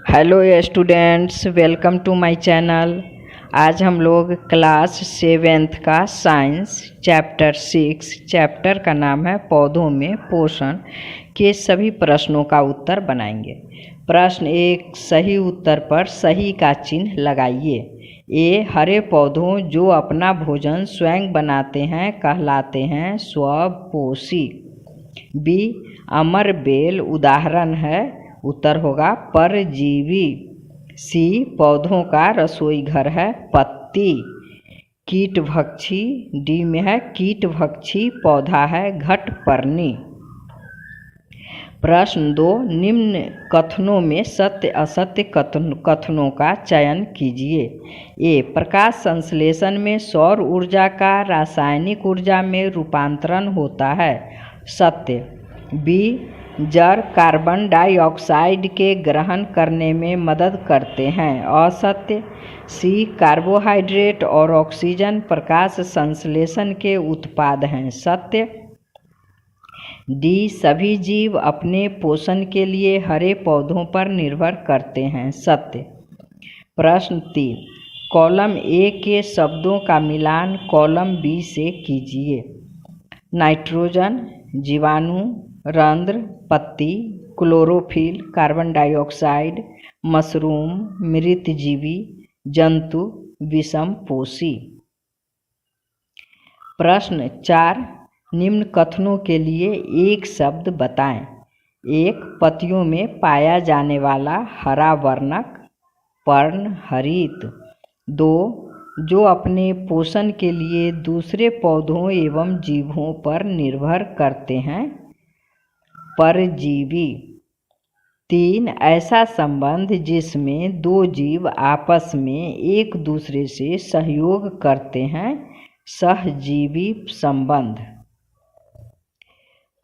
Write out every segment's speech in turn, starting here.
Hello students, welcome to my channel. आज हम लोग क्लास 7th का साइंस चैप्टर 6 चैप्टर का नाम है पौधों में पोषण के सभी प्रश्नों का उत्तर बनाएंगे। प्रश्न 1, सही उत्तर पर सही का चिन्ह लगाइए। ए, हरे पौधों जो अपना भोजन स्वयं बनाते हैं कहलाते हैं स्वपोषी। बी, अमर बेल उदाहरण है, उत्तर होगा परजीवी। सी, पौधों का रसोई घर है पत्ती। कीटभक्षी, डी में है कीटभक्षी पौधा है घटपर्णी। प्रश्न 2, निम्न कथनों में सत्य असत्य कथनों का चयन कीजिए। ए, प्रकाश संश्लेषण में सौर ऊर्जा का रासायनिक ऊर्जा में रूपांतरण होता है, सत्य। बी, जड़ कार्बन डाइऑक्साइड के ग्रहण करने में मदद करते हैं, असत्य। सी, कार्बोहाइड्रेट और ऑक्सीजन प्रकाश संश्लेषण के उत्पाद हैं, सत्य। डी, सभी जीव अपने पोषण के लिए हरे पौधों पर निर्भर करते हैं, सत्य। प्रश्न 3, कॉलम ए के शब्दों का मिलान कॉलम बी से कीजिए। नाइट्रोजन, जीवाणु, रंध्र, पत्ती, क्लोरोफिल, कार्बन डाइऑक्साइड, मशरूम, मृतजीवी, जंतु, विषमपोषी। प्रश्न 4, निम्न कथनों के लिए एक शब्द बताएं। 1, पत्तियों में पाया जाने वाला हरा वर्णक पर्णहरित। 2, जो अपने पोषण के लिए दूसरे पौधों एवं जीवों पर निर्भर करते हैं, परजीवी। 3, ऐसा संबंध जिसमें दो जीव आपस में एक दूसरे से सहयोग करते हैं, सहजीवी संबंध।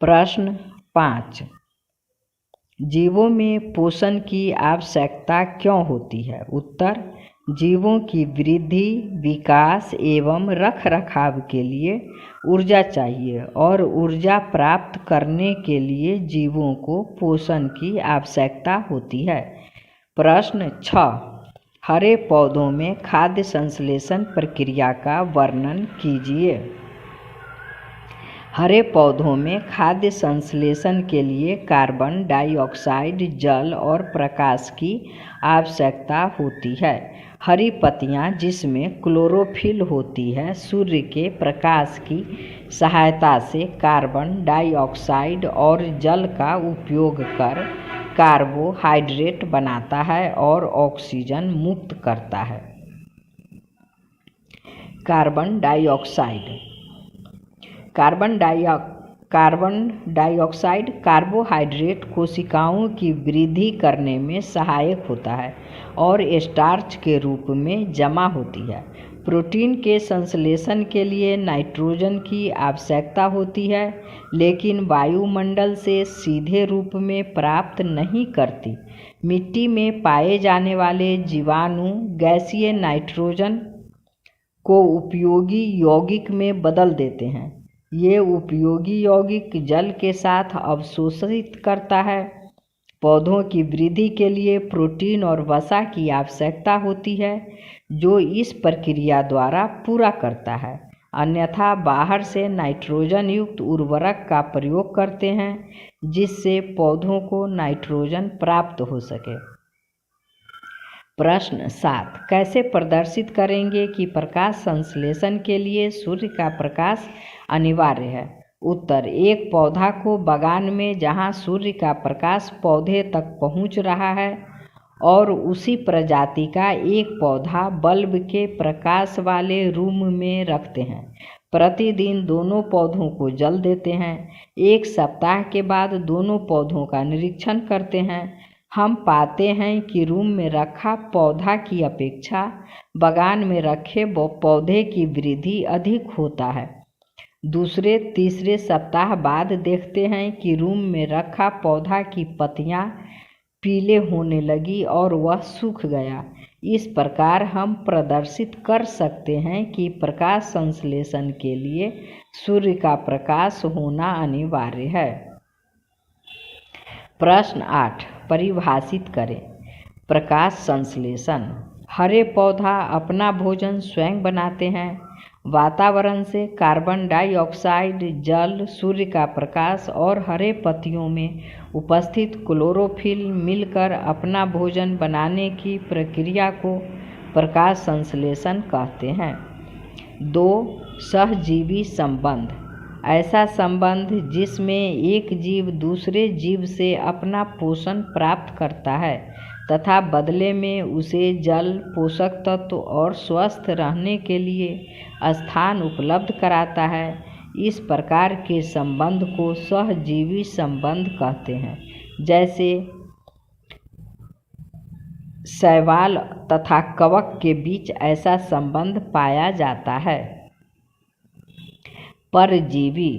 प्रश्न 5, जीवों में पोषण की आवश्यकता क्यों होती है, उत्तर। जीवों की वृद्धि, विकास एवं रखरखाव के लिए ऊर्जा चाहिए और ऊर्जा प्राप्त करने के लिए जीवों को पोषण की आवश्यकता होती है। प्रश्न 6, हरे पौधों में खाद्य संश्लेषण प्रक्रिया का वर्णन कीजिए। हरे पौधों में खाद्य संश्लेषण के लिए कार्बन डाइऑक्साइड, जल और प्रकाश की आवश्यकता होती है। हरी पत्तियां जिसमें क्लोरोफिल होती है, सूर्य के प्रकाश की सहायता से कार्बन डाइऑक्साइड और जल का उपयोग कर कार्बोहाइड्रेट बनाता है और ऑक्सीजन मुक्त करता है। कार्बन डाइऑक्साइड कार्बोहाइड्रेट कोशिकाओं की वृद्धि करने में सहायक होता है और स्टार्च के रूप में जमा होती है। प्रोटीन के संश्लेषण के लिए नाइट्रोजन की आवश्यकता होती है, लेकिन वायुमंडल से सीधे रूप में प्राप्त नहीं करती। मिट्टी में पाए जाने वाले जीवाणु गैसीय नाइट्रोजन को उपयोगी यौगिक में बदल देते हैं। ये उपयोगी यौगिक जल के साथ अवशोषित करता है। पौधों की वृद्धि के लिए प्रोटीन और वसा की आवश्यकता होती है, जो इस प्रक्रिया द्वारा पूरा करता है, अन्यथा बाहर से नाइट्रोजन युक्त उर्वरक का प्रयोग करते हैं जिससे पौधों को नाइट्रोजन प्राप्त हो सके। प्रश्न 7, कैसे प्रदर्शित करेंगे कि प्रकाश संश्लेषण के लिए सूर्य का प्रकाश अनिवार्य है, उत्तर। एक पौधा को बगान में जहां सूर्य का प्रकाश पौधे तक पहुंच रहा है और उसी प्रजाति का एक पौधा बल्ब के प्रकाश वाले रूम में रखते हैं। प्रतिदिन दोनों पौधों को जल देते हैं। एक सप्ताह के बाद दोनों पौधों का निरीक्षण करते हैं। हम पाते हैं कि रूम में रखा पौधा की अपेक्षा बगान में रखे पौधे की वृद्धि अधिक होता है। दूसरे तीसरे सप्ताह बाद देखते हैं कि रूम में रखा पौधा की पत्तियां पीले होने लगी और वह सूख गया। इस प्रकार हम प्रदर्शित कर सकते हैं कि प्रकाश संश्लेषण के लिए सूर्य का प्रकाश होना अनिवार्य है। प्रश्न 8, परिभाषित करें। प्रकाश संश्लेषण। हरे पौधा अपना भोजन स्वयं बनाते हैं। वातावरण से कार्बन डाइऑक्साइड, जल, सूर्य का प्रकाश और हरे पत्तियों में उपस्थित क्लोरोफिल मिलकर अपना भोजन बनाने की प्रक्रिया को प्रकाश संश्लेषण कहते हैं। 2. सहजीवी संबंध। ऐसा संबंध जिसमें एक जीव दूसरे जीव से अपना पोषण प्राप्त करता है तथा बदले में उसे जल, पोषक तत्व और स्वस्थ रहने के लिए स्थान उपलब्ध कराता है। इस प्रकार के संबंध को सहजीवी संबंध कहते हैं। जैसे शैवाल तथा कवक के बीच ऐसा संबंध पाया जाता है। परजीवी।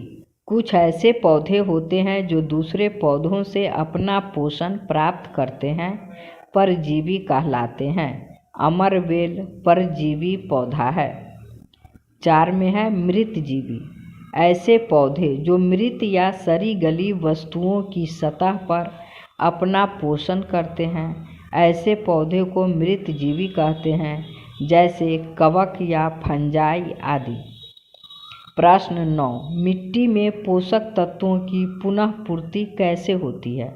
कुछ ऐसे पौधे होते हैं जो दूसरे पौधों से अपना पोषण प्राप्त करते हैं, परजीवी कहलाते हैं। अमरवेल परजीवी पौधा है। 4 में है मृतजीवी। ऐसे पौधे जो मृत या सड़ी गली वस्तुओं की सतह पर अपना पोषण करते हैं, ऐसे पौधे को मृतजीवी कहते हैं, जैसे कवक या फंजाई आदि। प्रश्न 9। मिट्टी में पोषक तत्वों की पुनः पूर्ति कैसे होती है?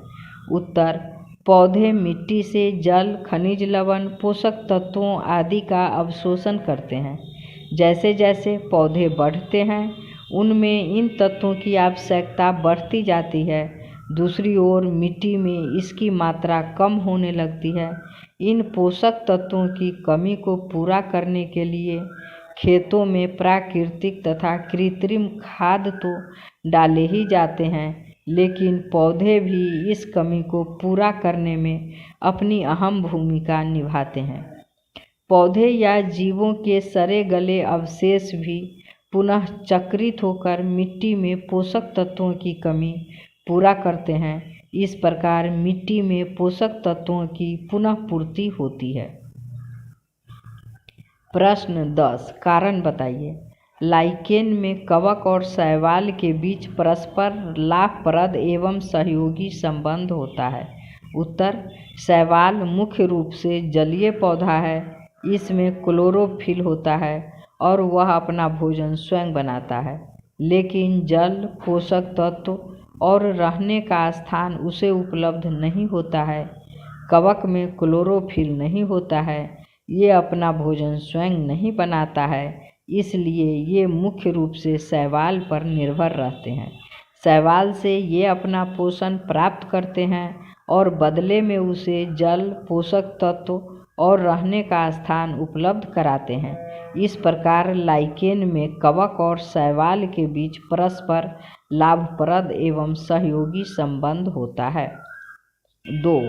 उत्तर। पौधे मिट्टी से जल, खनिज लवण, पोषक तत्वों आदि का अवशोषण करते हैं। जैसे जैसे पौधे बढ़ते हैं उनमें इन तत्वों की आवश्यकता बढ़ती जाती है। दूसरी ओर मिट्टी में इसकी मात्रा कम होने लगती है। इन पोषक तत्वों की कमी को पूरा करने के लिए खेतों में प्राकृतिक तथा कृत्रिम खाद तो डाले ही जाते हैं, लेकिन पौधे भी इस कमी को पूरा करने में अपनी अहम भूमिका निभाते हैं। पौधे या जीवों के सड़े गले अवशेष भी पुनः चक्रित होकर मिट्टी में पोषक तत्वों की कमी पूरा करते हैं। इस प्रकार मिट्टी में पोषक तत्वों की पुनः पूर्ति होती है। प्रश्न 10। कारण बताइए। लाइकेन में कवक और शैवाल के बीच परस्पर लाभप्रद एवं सहयोगी संबंध होता है। उत्तर। शैवाल मुख्य रूप से जलीय पौधा है। इसमें क्लोरोफिल होता है और वह अपना भोजन स्वयं बनाता है, लेकिन जल, पोषक तत्व और रहने का स्थान उसे उपलब्ध नहीं होता है। कवक में क्लोरोफिल नहीं होता है, ये अपना भोजन स्वयं नहीं बनाता है, इसलिए ये मुख्य रूप से शैवाल पर निर्भर रहते हैं। शैवाल से ये अपना पोषण प्राप्त करते हैं और बदले में उसे जल, पोषक तत्व और रहने का स्थान उपलब्ध कराते हैं। इस प्रकार लाइकेन में कवक और शैवाल के बीच परस्पर लाभप्रद एवं सहयोगी संबंध होता है। 2.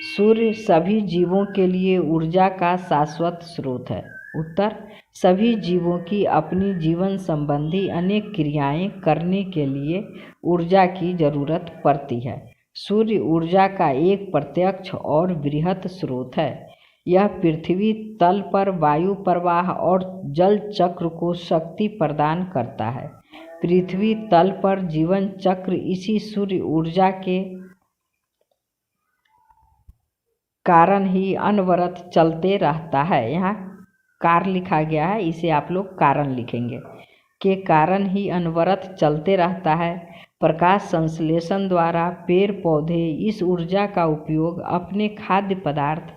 सूर्य सभी जीवों के लिए ऊर्जा का शाश्वत स्रोत है। उत्तर। सभी जीवों की अपनी जीवन संबंधी अनेक क्रियाएं करने के लिए ऊर्जा की जरूरत पड़ती है। सूर्य ऊर्जा का एक प्रत्यक्ष और वृहत स्रोत है। यह पृथ्वी तल पर वायु प्रवाह और जल चक्र को शक्ति प्रदान करता है। पृथ्वी तल पर जीवन चक्र इसी सूर्य ऊर्जा के कारण ही अनवरत चलते रहता है। यहाँ कार लिखा गया है, इसे आप लोग कारण लिखेंगे। के कारण ही अनवरत चलते रहता है। प्रकाश संश्लेषण द्वारा पेड़ पौधे इस ऊर्जा का उपयोग अपने खाद्य पदार्थ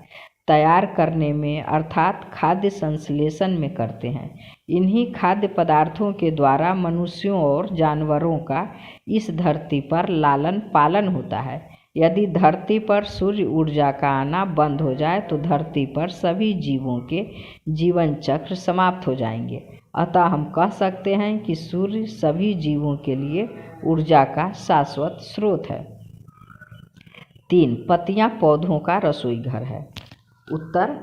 तैयार करने में अर्थात खाद्य संश्लेषण में करते हैं। इन्हीं खाद्य पदार्थों के द्वारा मनुष्यों और जानवरों का इस धरती पर लालन पालन होता है। यदि धरती पर सूर्य ऊर्जा का आना बंद हो जाए तो धरती पर सभी जीवों के जीवन चक्र समाप्त हो जाएंगे। अतः हम कह सकते हैं कि सूर्य सभी जीवों के लिए ऊर्जा का शाश्वत स्रोत है। 3. पत्तियां पौधों का रसोई घर है। उत्तर।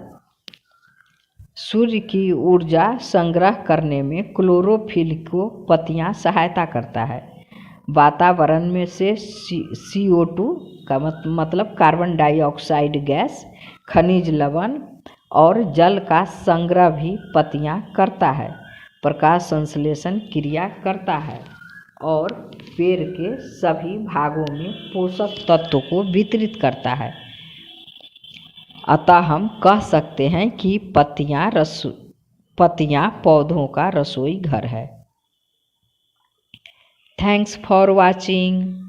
सूर्य की ऊर्जा संग्रह करने में क्लोरोफिल को पत्तियां सहायता करता है। वातावरण में से CO2 का मतलब कार्बन डाइऑक्साइड गैस, खनिज लवण और जल का संग्रह भी पत्तियां करता है। प्रकाश संश्लेषण क्रिया करता है और पेड़ के सभी भागों में पोषक तत्वों को वितरित करता है। अतः हम कह सकते हैं कि पत्तियां पौधों का रसोई घर है। Thanks for watching.